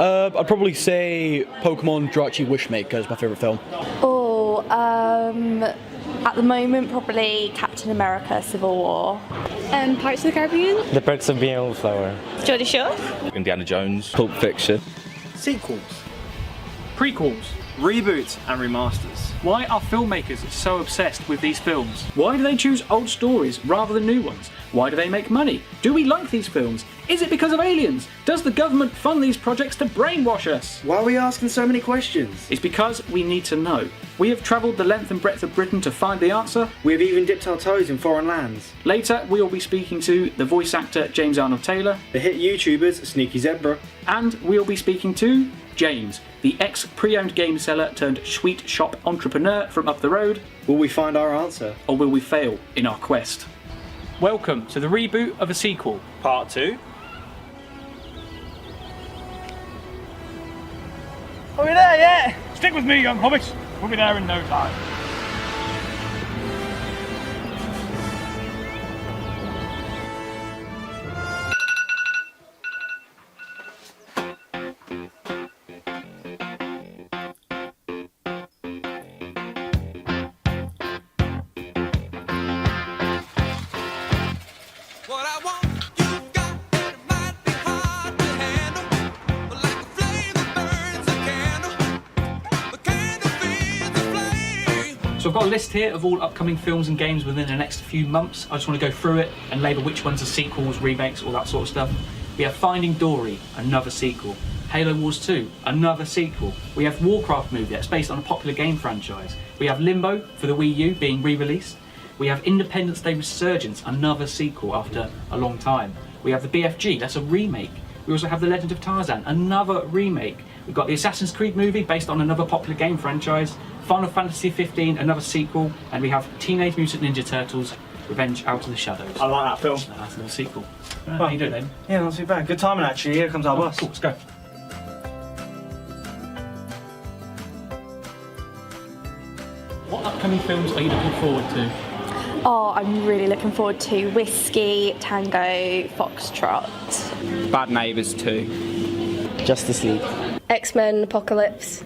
I'd probably say Pokemon Drachie Wishmaker is my favourite film. Oh, at the moment, probably Captain America: Civil War. Pirates of the Caribbean. The Perks of Being a Wallflower. Geordie Shore. Indiana Jones. Pulp Fiction. Sequels, prequels, reboots and remasters. Why are filmmakers so obsessed with these films? Why do they choose old stories rather than new ones? Why do they make money? Do we like these films? Is it because of aliens? Does the government fund these projects to brainwash us? Why are we asking so many questions? It's because we need to know. We have travelled the length and breadth of Britain to find the answer. We have even dipped our toes in foreign lands. Later, we will be speaking to the voice actor James Arnold Taylor, The hit YouTubers Sneaky Zebra, and we'll be speaking to James, the ex-pre-owned game seller turned sweet shop entrepreneur from up the road. Will we find our answer? Or will we fail in our quest? Welcome to the reboot of a sequel, Part 2. Are we there yet? Stick with me, young hobbits. We'll be there in no time. So I've got a list here of all upcoming films and games within the next few months. I just want to go through it and label which ones are sequels, remakes, all that sort of stuff. We have Finding Dory, another sequel. Halo Wars 2, another sequel. We have Warcraft movie that's based on a popular game franchise. We have Limbo for the Wii U being re-released. We have Independence Day Resurgence, another sequel after a long time. We have the BFG, that's a remake. We also have The Legend of Tarzan, another remake. We've got the Assassin's Creed movie based on another popular game franchise. Final Fantasy 15, another sequel. And we have Teenage Mutant Ninja Turtles, Revenge Out of the Shadows. I like that film. That's another sequel. How you doing then? Yeah, not too bad. Good timing actually. Here comes our bus. Cool, let's go. What upcoming films are you looking forward to? Oh, I'm really looking forward to Whiskey, Tango, Foxtrot. Bad Neighbours 2. Justice League. X-Men Apocalypse.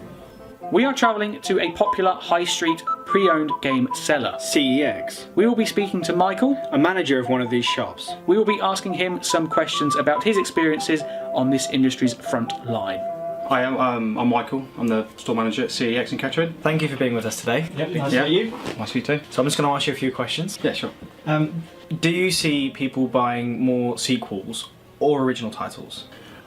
We are travelling to a popular high street pre-owned game seller. CEX, We will be speaking to Michael. a manager of one of these shops. We will be asking him some questions about his experiences on this industry's front line. Hi, I'm Michael. I'm the store manager at CEX in Kettering. Thank you for being with us today. Nice Yeah. to meet you. Nice to meet you too. So I'm just going to ask you a few questions. Yeah, sure. Do you see people buying more sequels or original titles?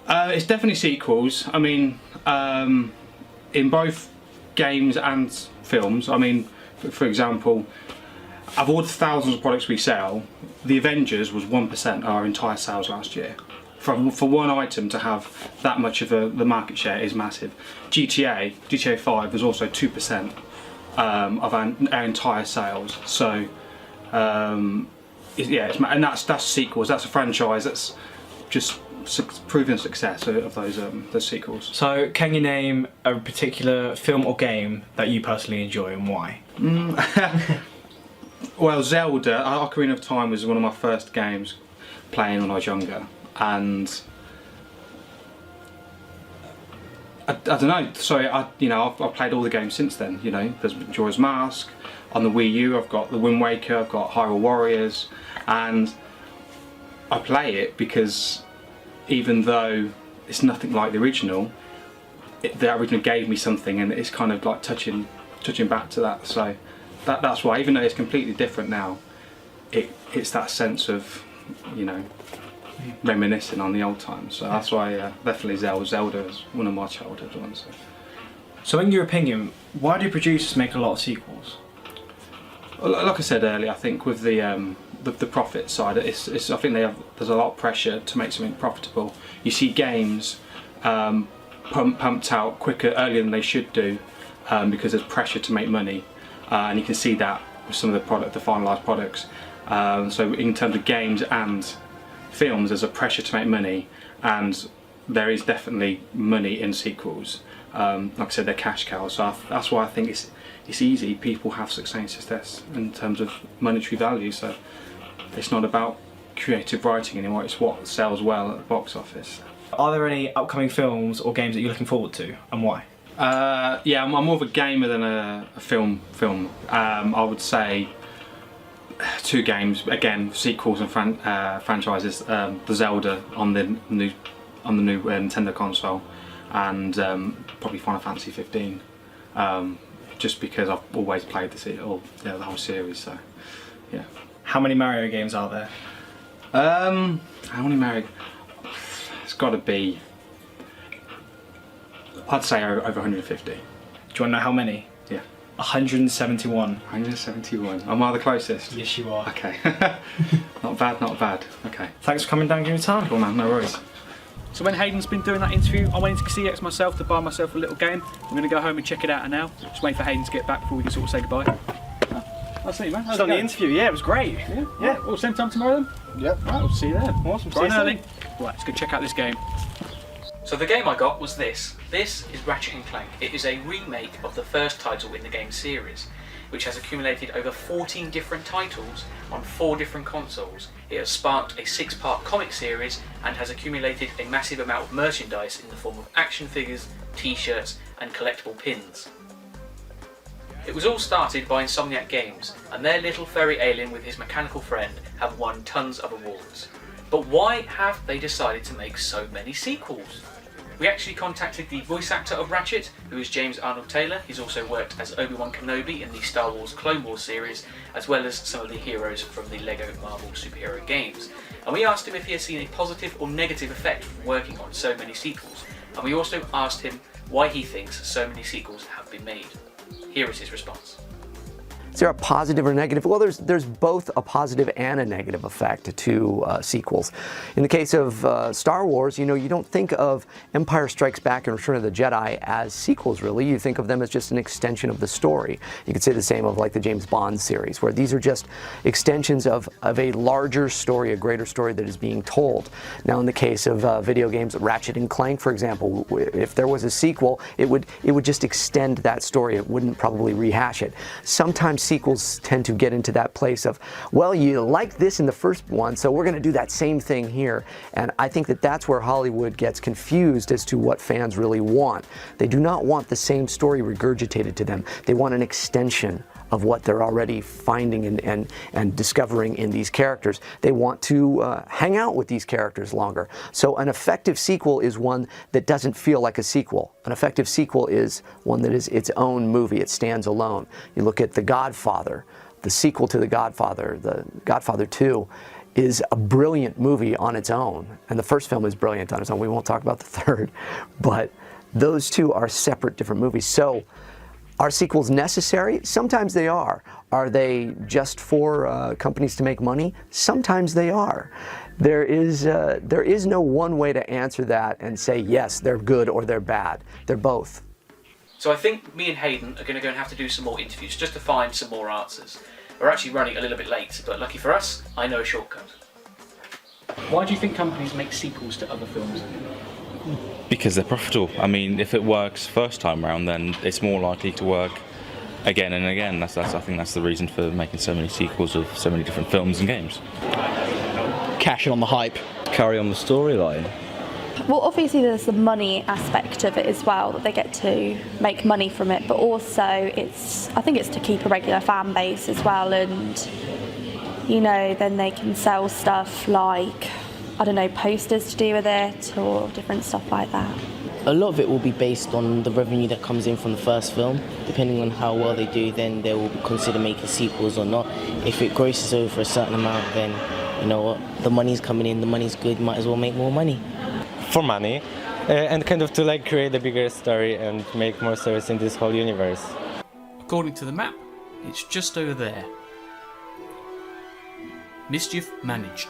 It's definitely sequels. I mean, in both games and films. I mean, for example, of all the thousands of products we sell, the Avengers was 1% of our entire sales last year. For one item to have that much of the market share is massive. GTA 5 was also 2% of our entire sales. So and that's sequels. That's a franchise. That's just proven success of those sequels. So can you name a particular film or game that you personally enjoy and why? Well, Zelda, Ocarina of Time was one of my first games playing when I was younger, and I don't know. Sorry, I've played all the games since then. You know, there's Majora's Mask on the Wii U. I've got the Wind Waker. I've got Hyrule Warriors, and I play it because even though it's nothing like the original, the original gave me something, and it's kind of like touching back to that. So that's why, even though it's completely different now, it's that sense of, you know, reminiscing on the old times. So that's why definitely Zelda is one of my childhood ones. So in your opinion, why do producers make a lot of sequels? Well, like I said earlier, I think with the profit side, I think there's a lot of pressure to make something profitable. You see games pumped out quicker, earlier than they should do, because there's pressure to make money, and you can see that with some of the finalised products. So in terms of games and films, there's a pressure to make money, and there is definitely money in sequels. Like I said, they're cash cows, so that's why I think it's easy. People have success in terms of monetary value, so it's not about creative writing anymore, it's what sells well at the box office. Are there any upcoming films or games that you're looking forward to, and why? Yeah, I'm more of a gamer than a film. I would say 2 games, again, sequels and franchises. The Zelda on the new Nintendo console, and probably Final Fantasy 15. Just because I've always played the whole series. So, yeah. How many Mario games are there? How many Mario? It's got to be. I'd say over 150. Do you want to know how many? Yeah. 171. 171. Am I the closest? Yes, you are. Okay. Not bad, not bad. Okay. Thanks for coming down and giving me time. Cool, man, no worries. So when Hayden's been doing that interview, I went into CX myself to buy myself a little game. I'm going to go home and check it out now. Just wait for Hayden to get back before we can sort of say goodbye. I'll see you, man. It's on the interview, yeah, it was great. Yeah? Yeah. All same time tomorrow then? Yep. Right, we'll see you then. Awesome, Bright and see you early. Right, let's go check out this game. So the game I got was this. This is Ratchet Clank. It is a remake of the first title in the game series, which has accumulated over 14 different titles on 4 different consoles. It has sparked a 6-part comic series and has accumulated a massive amount of merchandise in the form of action figures, t-shirts and collectible pins. It was all started by Insomniac Games, and their little furry alien with his mechanical friend have won tons of awards. But why have they decided to make so many sequels? We actually contacted the voice actor of Ratchet, who is James Arnold Taylor. He's also worked as Obi-Wan Kenobi in the Star Wars Clone Wars series, as well as some of the heroes from the LEGO Marvel superhero games. And we asked him if he has seen a positive or negative effect from working on so many sequels. And we also asked him why he thinks so many sequels have been made. Here is his response. Is there a positive or negative? Well, there's both a positive and a negative effect to sequels. In the case of Star Wars, you don't think of Empire Strikes Back and Return of the Jedi as sequels, really. You think of them as just an extension of the story. You could say the same of like the James Bond series, where these are just extensions of a larger story, a greater story that is being told. Now, in the case of video games, Ratchet and Clank, for example, if there was a sequel, it would just extend that story. It wouldn't probably rehash it. Sometimes sequels tend to get into that place of, well, you liked this in the first one, so we're going to do that same thing here. And I think that that's where Hollywood gets confused as to what fans really want. They do not want the same story regurgitated to them. They want an extension of what they're already finding and discovering in these characters. They want to hang out with these characters longer. So an effective sequel is one that doesn't feel like a sequel. An effective sequel is one that is its own movie. It stands alone. You look at The Godfather, the sequel to The Godfather, The Godfather 2, is a brilliant movie on its own. And the first film is brilliant on its own. We won't talk about the third. But those two are separate, different movies. So are sequels necessary? Sometimes they are. Are they just for companies to make money? Sometimes they are. There is no one way to answer that and say, yes, they're good or they're bad. They're both. So I think me and Hayden are going to go and have to do some more interviews just to find some more answers. We're actually running a little bit late, but lucky for us, I know a shortcut. Why do you think companies make sequels to other films? Because they're profitable. I mean, if it works first time round, then it's more likely to work again and again. I think that's the reason for making so many sequels of so many different films and games. Cash in on the hype. Carry on the storyline. Well, obviously there's the money aspect of it as well, that they get to make money from it, but also I think it's to keep a regular fan base as well, and then they can sell stuff like, I don't know, posters to do with it or different stuff like that. A lot of it will be based on the revenue that comes in from the first film. Depending on how well they do, then they will consider making sequels or not. If it grosses over a certain amount, then you know what, the money's coming in, the money's good, might as well make more money. For money, and kind of to create a bigger story and make more stories in this whole universe. According to the map, it's just over there. Mischief managed.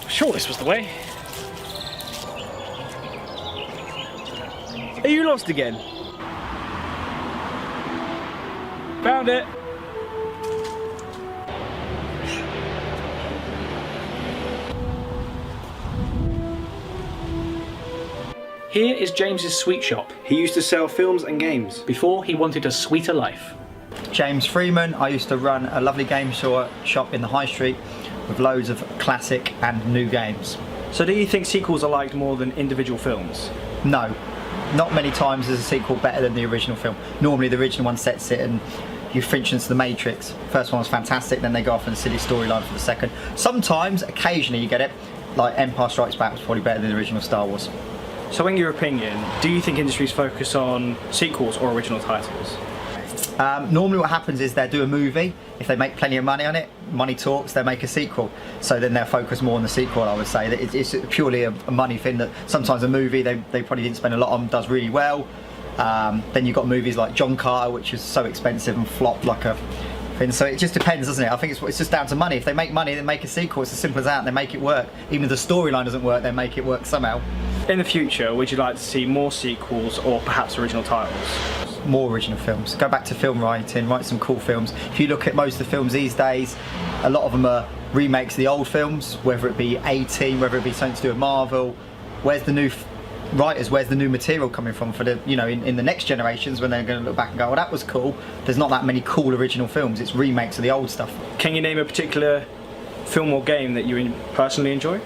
Sure, this was the way. Are you lost again? Found it. Here is James's sweet shop. He used to sell films and games before he wanted a sweeter life. James Freeman. I used to run a lovely game shop in the high street with loads of classic and new games. So do you think sequels are liked more than individual films? No, not many times is a sequel better than the original film. Normally the original one sets it and you, for instance, The Matrix. First one was fantastic, then they go off on a silly storyline for the second. Sometimes, occasionally you get it, like Empire Strikes Back was probably better than the original Star Wars. So in your opinion, do you think industries focus on sequels or original titles? Normally what happens is they'll do a movie, if they make plenty of money on it, money talks, they'll make a sequel. So then they'll focus more on the sequel, I would say. That it's purely a money thing, that sometimes a movie they probably didn't spend a lot on does really well. Then you've got movies like John Carter, which is so expensive and flopped like a thing. So it just depends, doesn't it? I think it's just down to money. If they make money, they make a sequel. It's as simple as that, and they make it work. Even if the storyline doesn't work, they make it work somehow. In the future, would you like to see more sequels or perhaps original titles? More original films. Go back to film writing, write some cool films. If you look at most of the films these days, a lot of them are remakes of the old films, whether it be A-Team, whether it be something to do with Marvel. Where's the new writers, where's the new material coming from for the, you know, in the next generations when they're going to look back and go, well, that was cool. There's not that many cool original films, it's remakes of the old stuff. Can you name a particular film or game that you personally enjoy?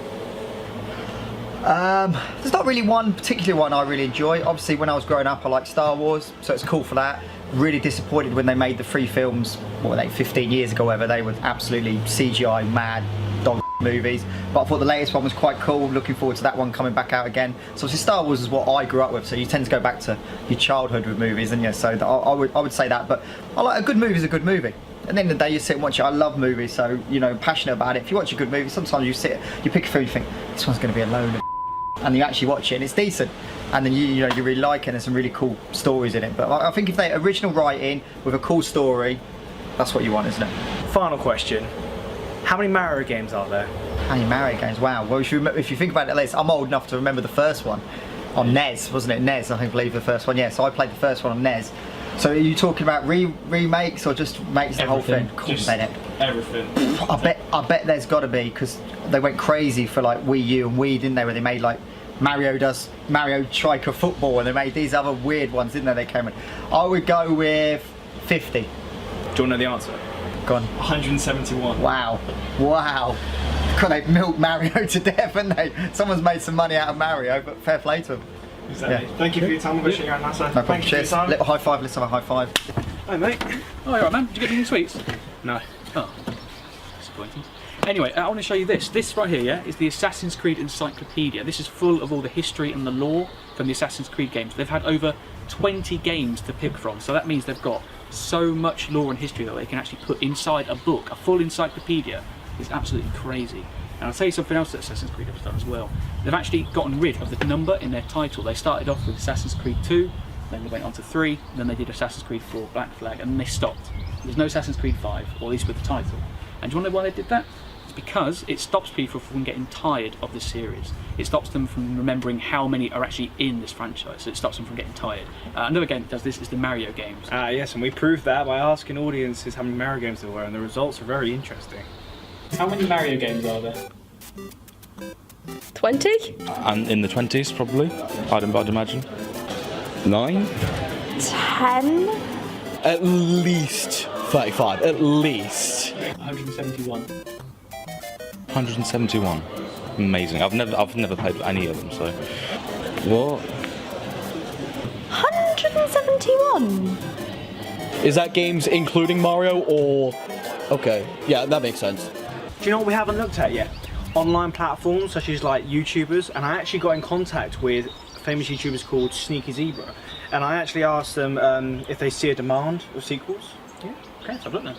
There's not really one particular one I really enjoy. Obviously when I was growing up I liked Star Wars, so it's cool for that. Really disappointed when they made the 3 films, what were they, 15 years ago, whether they were absolutely CGI mad dog movies. But I thought the latest one was quite cool, looking forward to that one coming back out again. So obviously Star Wars is what I grew up with, so you tend to go back to your childhood with movies, and yeah, so I would say that. But I like, a good movie is a good movie. At the end of the day, you sit and watch it. I love movies, so, you know, passionate about it. If you watch a good movie, sometimes you sit, you pick a film, you think, this one's going to be a load of and you actually watch it and it's decent, and then you know you really like it and there's some really cool stories in it. But I think if they original writing with a cool story, that's what you want, isn't it? Final question, how many Mario games are there? How many Mario games? Wow. Well, if you think about it, I'm old enough to remember the first one on NES, wasn't it? NES, I believe the first one. Yeah, so I played the first one on NES. So are you talking about remakes or just makes the whole thing? Everything. I bet there's got to be, because they went crazy for like Wii U and Wii, didn't they? Where they made like Mario Striker Football, and they made these other weird ones, didn't they? They came in. I would go with 50. Do you want to know the answer? Go on. 171. Wow. Wow. God, they've milked Mario to death, haven't they? Someone's made some money out of Mario, but fair play to them. Exactly. Yeah. Thank you for your time. I'm going to show you around NASA. No problem. Cheers. Little high five. Let's have a high five. Hi, mate. Oh, you're right, man. Did you get any sweets? No. Oh, disappointing. Anyway, I want to show you this. This right here, yeah, is the Assassin's Creed Encyclopedia. This is full of all the history and the lore from the Assassin's Creed games. They've had over 20 games to pick from, so that means they've got so much lore and history that they can actually put inside a book. A full encyclopedia is absolutely crazy. And I'll tell you something else that Assassin's Creed have done as well. They've actually gotten rid of the number in their title. They started off with Assassin's Creed 2, then they went on to 3, then they did Assassin's Creed 4, Black Flag, and then they stopped. There's no Assassin's Creed 5, or at least with the title. And do you want to know why they did that? It's because it stops people from getting tired of the series. It stops them from remembering how many are actually in this franchise, so it stops them from getting tired. Another game that does this is the Mario games. Yes, and we proved that by asking audiences how many Mario games there were, and the results are very interesting. How many Mario games are there? 20? And in the 20s, probably, I'd imagine. 9? 10? At least 35, at least. 171. 171. Amazing. I've never played any of them, so. What? 171? Is that games including Mario or... Okay, yeah, that makes sense. Do you know what we haven't looked at yet? Online platforms such as like YouTubers, and I actually got in contact with famous YouTubers called Sneaky Zebra, and I actually asked them if they see a demand of sequels. Yeah, okay, so I've looked now.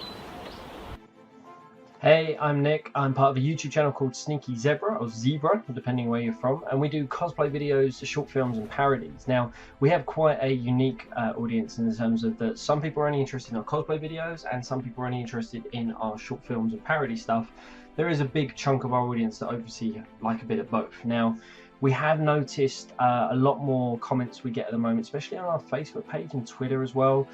Hey, I'm Nick. I'm part of a YouTube channel called Sneaky Zebra, or Zebra, depending where you're from, and we do cosplay videos, short films and parodies. Now, we have quite a unique audience in terms of that some people are only interested in our cosplay videos and some people are only interested in our short films and parody stuff. There is a big chunk of our audience that obviously like a bit of both. Now, we have noticed a lot more comments we get at the moment, especially on our Facebook page and Twitter as well.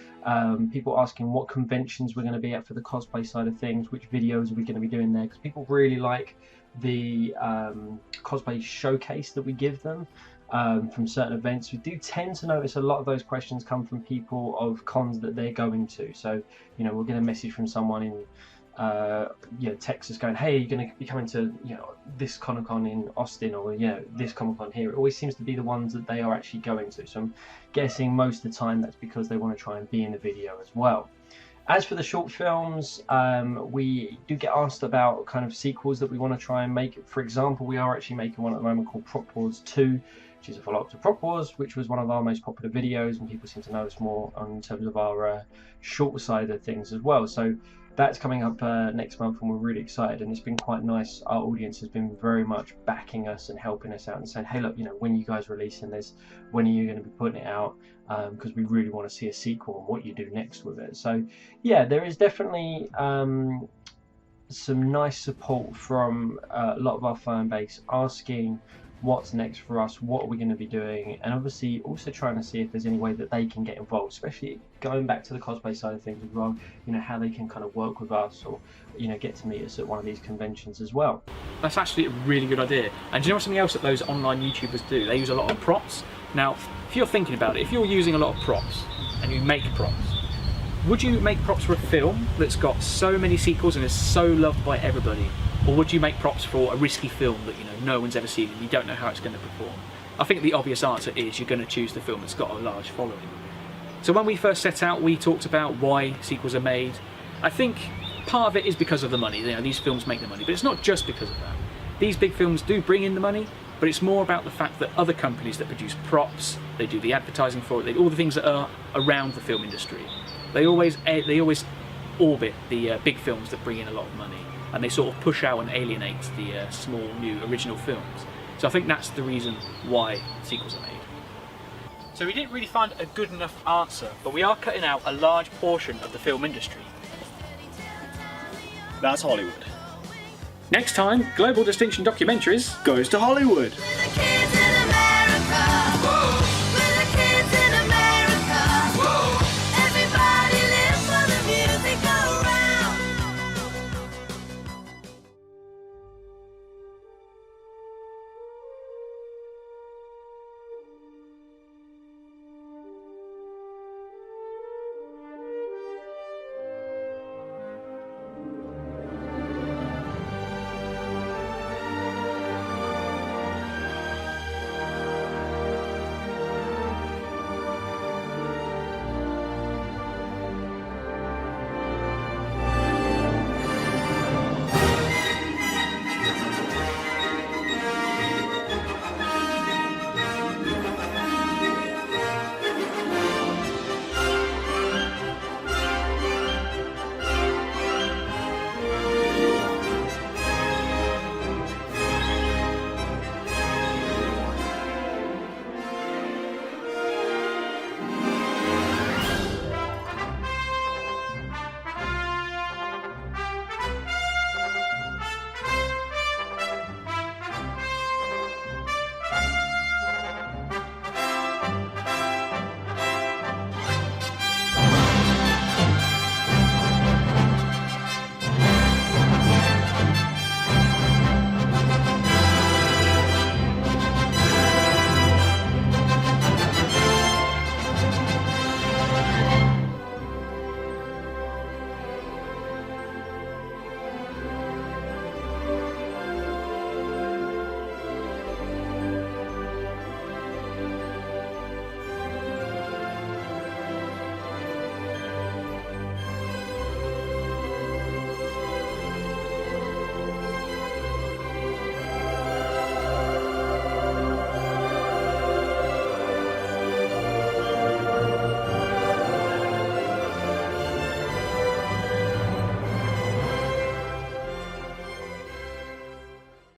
People asking what conventions we're going to be at for the cosplay side of things, which videos are we going to be doing there, because people really like the cosplay showcase that we give them. from certain events. We do tend to notice a lot of those questions come from people of cons that they're going to. So, you know, we'll get a message from someone in Texas going, hey, you're going to be coming to, you know, this Comic-Con in Austin, or, you know, this Comic-Con here. It always seems to be the ones that they are actually going to. So I'm guessing most of the time that's because they want to try and be in the video as well. As for the short films, we do get asked about kind of sequels that we want to try and make. For example, we are actually making one at the moment called Prop Wars 2, which is a follow-up to Prop Wars, which was one of our most popular videos, and people seem to know us more in terms of our short side of things as well. So that's coming up next month, and we're really excited, and it's been quite nice. Our audience has been very much backing us and helping us out and saying, hey, look, you know, when are you guys releasing this? When are you going to be putting it out? Because we really want to see a sequel and what you do next with it. So yeah, there is definitely some nice support from a lot of our fan base asking what's next for us, what are we going to be doing, and obviously also trying to see if there's any way that they can get involved, especially going back to the cosplay side of things as well, you know, how they can kind of work with us, or, you know, get to meet us at one of these conventions as well. That's actually a really good idea. And do you know something else that those online YouTubers do? They use a lot of props. Now, if you're thinking about it, if you're using a lot of props and you make props, would you make props for a film that's got so many sequels and is so loved by everybody? Or would you make props for a risky film that, you know, no one's ever seen and you don't know how it's going to perform? I think the obvious answer is you're going to choose the film that's got a large following. So when we first set out, we talked about why sequels are made. I think part of it is because of the money. You know, these films make the money, but it's not just because of that. These big films do bring in the money, but it's more about the fact that other companies that produce props, they do the advertising for it, they do all the things that are around the film industry. They always orbit the big films that bring in a lot of money, and they sort of push out and alienate the small, new, original films. So I think that's the reason why sequels are made. So we didn't really find a good enough answer, but we are cutting out a large portion of the film industry. That's Hollywood. Next time, Global Distinction Documentaries goes to Hollywood.